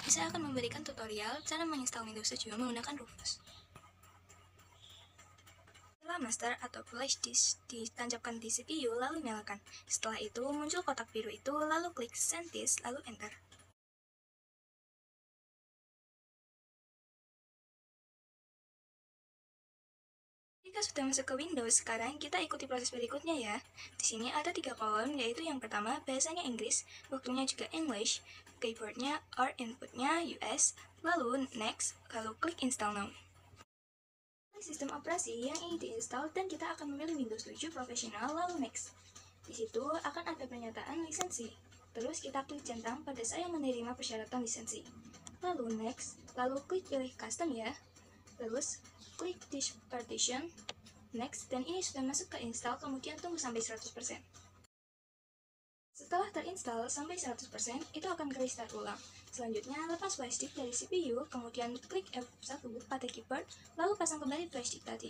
saya akan memberikan tutorial cara menginstal Windows 7 menggunakan Rufus. Setelah master atau flash disk ditancapkan di CPU, lalu nyalakan. Setelah itu, muncul kotak biru itu, lalu klik Send Disk, lalu Enter. Jika sudah masuk ke Windows, sekarang kita ikuti proses berikutnya ya. Di sini ada 3 kolom, yaitu yang pertama bahasanya Inggris, waktunya juga English, keyboardnya or inputnya US, lalu Next, lalu klik Install Now. Klik sistem operasi yang ingin diinstal dan kita akan memilih Windows 7 Professional, lalu Next. Di situ akan ada pernyataan lisensi. Terus kita klik centang pada saya menerima persyaratan lisensi. Lalu Next, lalu klik pilih Custom ya. Terus klik Disk Partition, Next, dan ini sudah masuk ke install, kemudian tunggu sampai 100%. Setelah terinstall sampai 100%, itu akan ke restart ulang. Selanjutnya, lepas flash disk dari CPU, kemudian klik F1 pada keyboard, lalu pasang kembali flash disk tadi.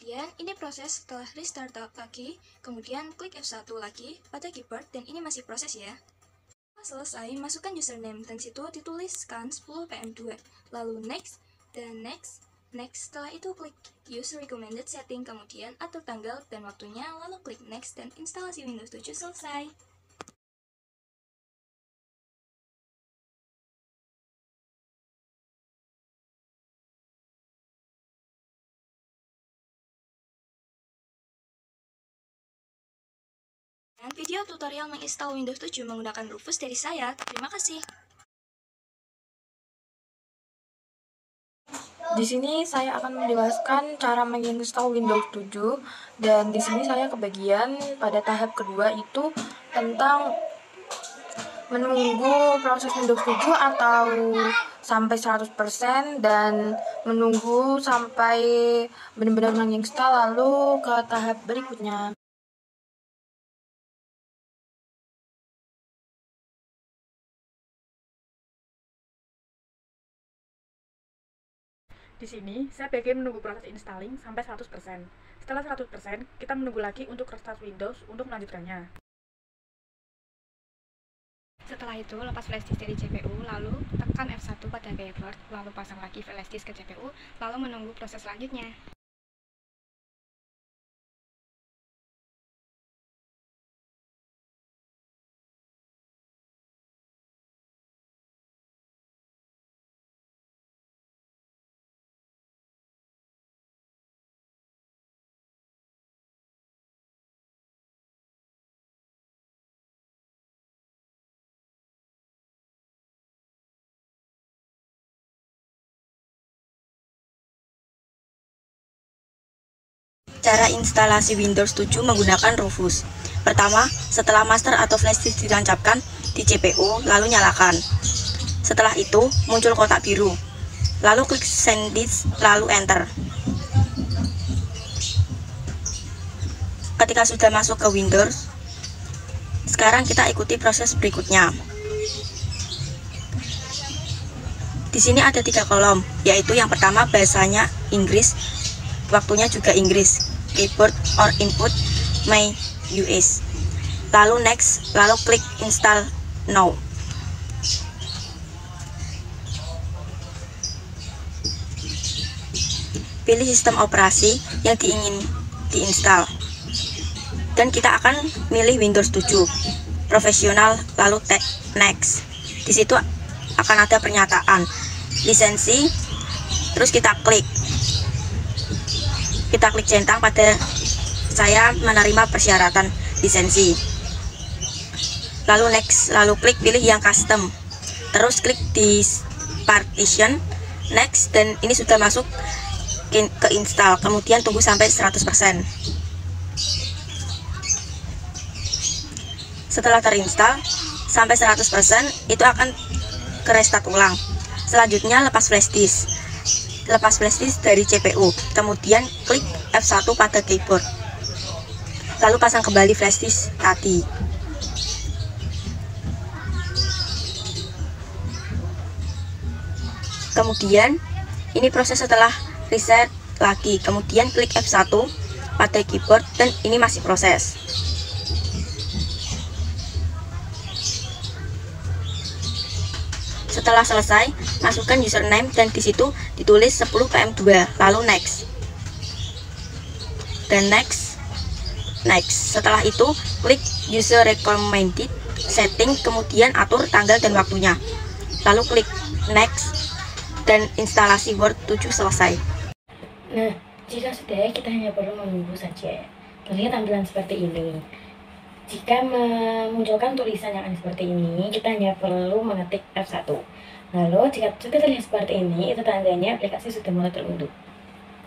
Kemudian, ini proses setelah restart lagi, kemudian klik F1 lagi pada keyboard, dan ini masih proses ya. Setelah selesai, masukkan username, dan situ dituliskan 10PM2, lalu Next, dan Next. Setelah itu klik Use Recommended Setting, kemudian atur tanggal dan waktunya, lalu klik Next, dan instalasi Windows 7 selesai. Dan video tutorial menginstal Windows 7 menggunakan Rufus dari saya. Terima kasih. Di sini saya akan menjelaskan cara menginstal Windows 7 dan di sini saya kebagian pada tahap kedua itu tentang menunggu proses Windows 7 atau sampai 100% dan menunggu sampai benar-benar menginstal lalu ke tahap berikutnya. Di sini, saya bagian menunggu proses installing sampai 100%. Setelah 100%, kita menunggu lagi untuk restart Windows untuk melanjutkannya. Setelah itu, lepas flash disk dari CPU, lalu tekan F1 pada keyboard, lalu pasang lagi flash disk ke CPU, lalu menunggu proses selanjutnya. Cara instalasi Windows 7 menggunakan Rufus. Pertama, setelah master atau flash disk ditancapkan di CPU, lalu nyalakan. Setelah itu, muncul kotak biru. Lalu klik Send Disk, lalu Enter. Ketika sudah masuk ke Windows, sekarang kita ikuti proses berikutnya. Di sini ada 3 kolom, yaitu yang pertama bahasanya Inggris, waktunya juga Inggris, keyboard or input my US, lalu Next, lalu klik Install Now. Pilih sistem operasi yang diingin diinstal dan kita akan milih Windows 7 Profesional, lalu Next. Di situ akan ada pernyataan lisensi, terus kita klik centang pada saya menerima persyaratan lisensi, lalu Next, lalu klik pilih yang custom, terus klik di partition, Next, dan ini sudah masuk ke install, kemudian tunggu sampai 100%. Setelah terinstall sampai 100%, itu akan ke restart ulang. Selanjutnya lepas flash disk dari CPU, kemudian klik F1 pada keyboard, lalu pasang kembali flash disk tadi. Kemudian ini proses setelah reset lagi. Kemudian klik F1 pada keyboard dan ini masih proses. Setelah selesai, masukkan username dan di situ ditulis 10PM2, lalu next. Dan next. Setelah itu, klik user recommended setting, kemudian atur tanggal dan waktunya. Lalu klik next dan instalasi Word 7 selesai. Nah, jika sudah, kita hanya perlu menunggu saja. Terlihat tampilan seperti ini. Jika memunculkan tulisan yang seperti ini, kita hanya perlu mengetik F1. Lalu, jika sudah terlihat seperti ini, itu tandanya aplikasi sudah mulai terunduh.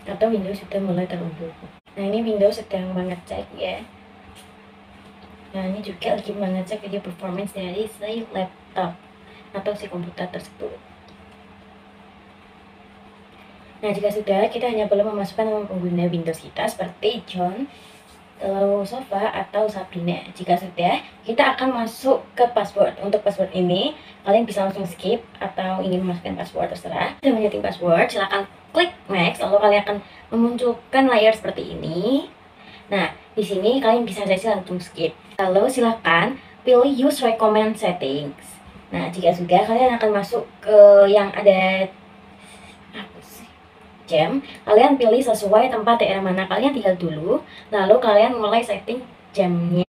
Atau Windows sudah mulai terunduh. Nah, ini Windows sedang mengecek ya. Nah, ini juga lagi mengecek video performance dari si laptop atau si komputer tersebut. Nah, jika sudah, kita hanya perlu memasukkan nama pengguna Windows kita seperti John, lalu Sofa atau Sabrina. Jika sudah, kita akan masuk ke password. Untuk password ini, kalian bisa langsung skip atau ingin memasukkan password terserah. Sudah menyeting password, silakan klik next, lalu kalian akan memunculkan layar seperti ini. Nah, di sini kalian bisa saja langsung skip. Lalu silakan pilih use recommend settings. Nah, jika sudah, kalian akan masuk ke yang ada jam. Kalian pilih sesuai tempat daerah mana kalian tinggal dulu, lalu kalian mulai setting jamnya.